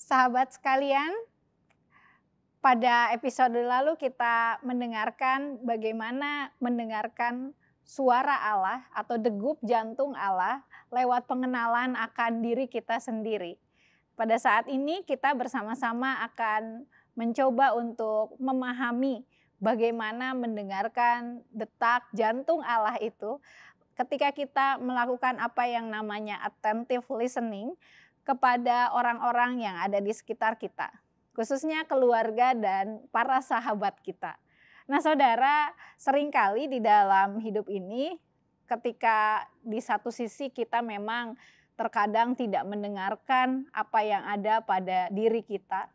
Sahabat sekalian, pada episode lalu kita mendengarkan bagaimana mendengarkan suara Allah atau degup jantung Allah lewat pengenalan akan diri kita sendiri. Pada saat ini kita bersama-sama akan mencoba untuk memahami bagaimana mendengarkan detak jantung Allah itu ketika kita melakukan apa yang namanya attentive listening kepada orang-orang yang ada di sekitar kita, khususnya keluarga dan para sahabat kita. Nah, saudara, seringkali di dalam hidup ini, ketika di satu sisi kita memang terkadang tidak mendengarkan apa yang ada pada diri kita,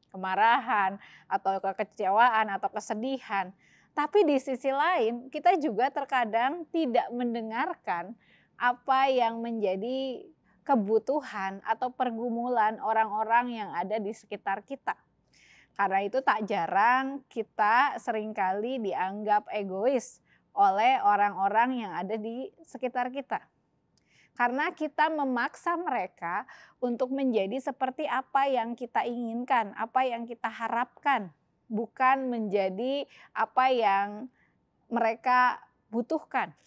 kemarahan atau kekecewaan atau kesedihan. Tapi di sisi lain kita juga terkadang tidak mendengarkan apa yang menjadi kebutuhan atau pergumulan orang-orang yang ada di sekitar kita. Karena itu tak jarang kita seringkali dianggap egois oleh orang-orang yang ada di sekitar kita. Karena kita memaksa mereka untuk menjadi seperti apa yang kita inginkan, apa yang kita harapkan, bukan menjadi apa yang mereka butuhkan.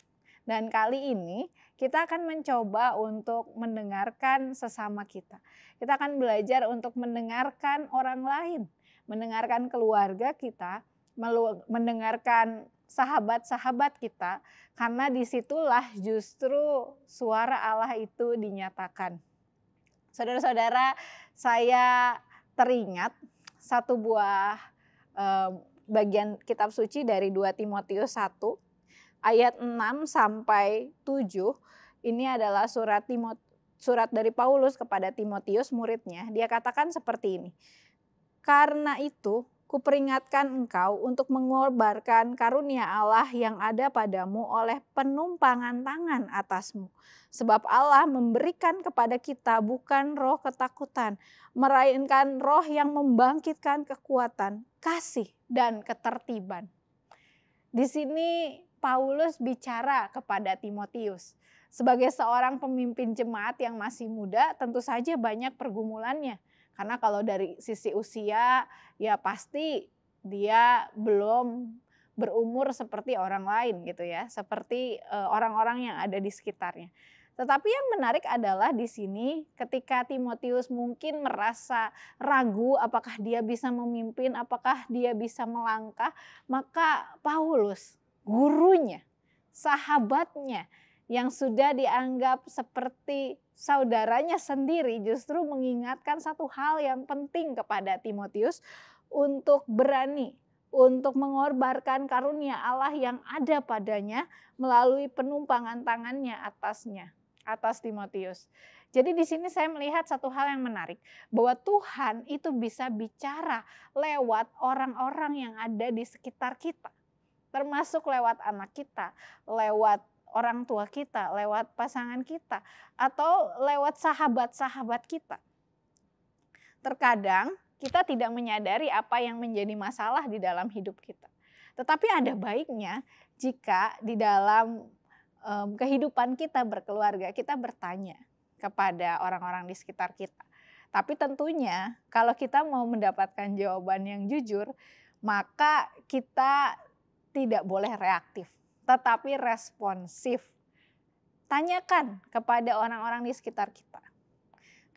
Dan kali ini kita akan mencoba untuk mendengarkan sesama kita. Kita akan belajar untuk mendengarkan orang lain, mendengarkan keluarga kita, mendengarkan sahabat-sahabat kita, karena disitulah justru suara Allah itu dinyatakan. Saudara-saudara, saya teringat satu buah bagian kitab suci dari 2 Timotius 1 ayat 6 sampai 7. Ini adalah surat dari Paulus kepada Timotius muridnya. Dia katakan seperti ini. Karena itu kuperingatkan engkau untuk mengorbankan karunia Allah yang ada padamu oleh penumpangan tangan atasmu. Sebab Allah memberikan kepada kita bukan roh ketakutan, melainkan roh yang membangkitkan kekuatan, kasih, dan ketertiban. Di sini Paulus bicara kepada Timotius. Sebagai seorang pemimpin jemaat yang masih muda, tentu saja banyak pergumulannya. Karena kalau dari sisi usia, ya pasti dia belum berumur seperti orang lain gitu ya, seperti orang-orang yang ada di sekitarnya. Tetapi yang menarik adalah di sini ketika Timotius mungkin merasa ragu apakah dia bisa memimpin, apakah dia bisa melangkah, maka Paulus, gurunya, sahabatnya yang sudah dianggap seperti saudaranya sendiri, justru mengingatkan satu hal yang penting kepada Timotius untuk berani, untuk mengorbankan karunia Allah yang ada padanya melalui penumpangan tangannya atas Timotius. Jadi di sini saya melihat satu hal yang menarik, bahwa Tuhan itu bisa bicara lewat orang-orang yang ada di sekitar kita, termasuk lewat anak kita, lewat orang tua kita, lewat pasangan kita, atau lewat sahabat-sahabat kita. Terkadang kita tidak menyadari apa yang menjadi masalah di dalam hidup kita. Tetapi ada baiknya jika di dalam kehidupan kita berkeluarga, kita bertanya kepada orang-orang di sekitar kita. Tapi tentunya kalau kita mau mendapatkan jawaban yang jujur, maka kita tidak boleh reaktif, tetapi responsif. Tanyakan kepada orang-orang di sekitar kita.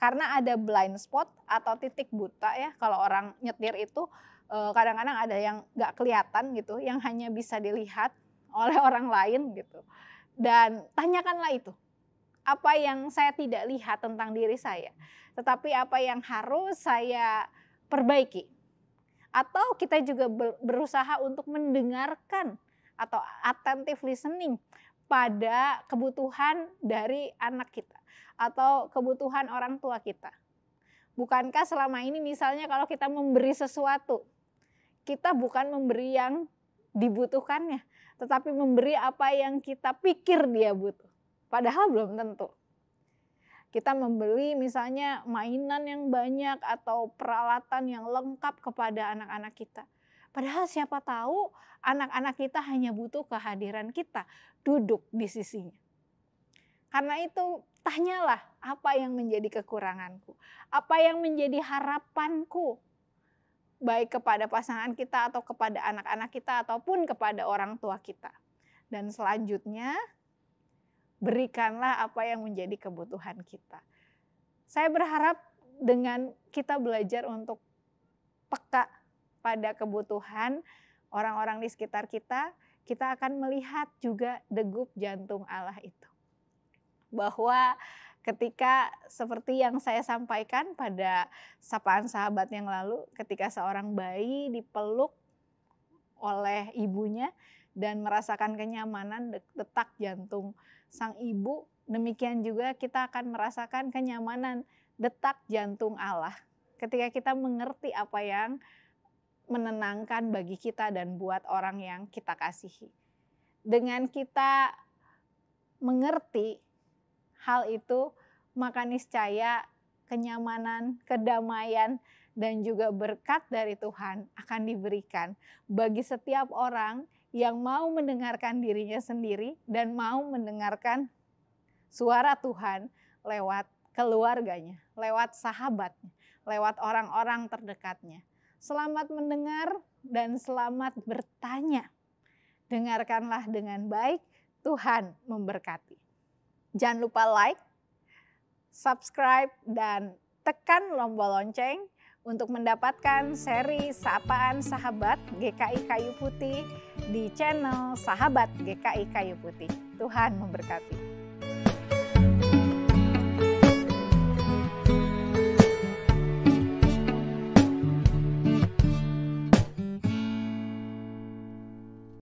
Karena ada blind spot atau titik buta ya, kalau orang nyetir itu kadang-kadang ada yang nggak kelihatan gitu, yang hanya bisa dilihat oleh orang lain gitu. Dan tanyakanlah itu, apa yang saya tidak lihat tentang diri saya, tetapi apa yang harus saya perbaiki. Atau kita juga berusaha untuk mendengarkan atau attentive listening pada kebutuhan dari anak kita atau kebutuhan orang tua kita. Bukankah selama ini misalnya kalau kita memberi sesuatu, kita bukan memberi yang dibutuhkannya, tetapi memberi apa yang kita pikir dia butuh. Padahal belum tentu. Kita membeli misalnya mainan yang banyak atau peralatan yang lengkap kepada anak-anak kita. Padahal siapa tahu anak-anak kita hanya butuh kehadiran kita, duduk di sisinya. Karena itu tanyalah Apa yang menjadi kekuranganku? Apa yang menjadi harapanku? Baik kepada pasangan kita atau kepada anak-anak kita ataupun kepada orang tua kita. Dan selanjutnya, berikanlah apa yang menjadi kebutuhan kita. Saya berharap dengan kita belajar untuk peka pada kebutuhan orang-orang di sekitar kita, kita akan melihat juga degup jantung Allah itu. Bahwa ketika seperti yang saya sampaikan pada sapaan sahabat yang lalu, ketika seorang bayi dipeluk oleh ibunya dan merasakan kenyamanan detak jantung sang ibu, demikian juga kita akan merasakan kenyamanan detak jantung Allah ketika kita mengerti apa yang menenangkan bagi kita dan buat orang yang kita kasihi. Dengan kita mengerti hal itu, maka niscaya kenyamanan, kedamaian, dan juga berkat dari Tuhan akan diberikan bagi setiap orang yang mau mendengarkan dirinya sendiri dan mau mendengarkan suara Tuhan lewat keluarganya, lewat sahabatnya, lewat orang-orang terdekatnya. Selamat mendengar dan selamat bertanya. Dengarkanlah dengan baik, Tuhan memberkati. Jangan lupa like, subscribe, dan tekan tombol lonceng untuk mendapatkan seri Sapaan Sahabat GKI Kayu Putih di channel Sahabat GKI Kayu Putih. Tuhan memberkati.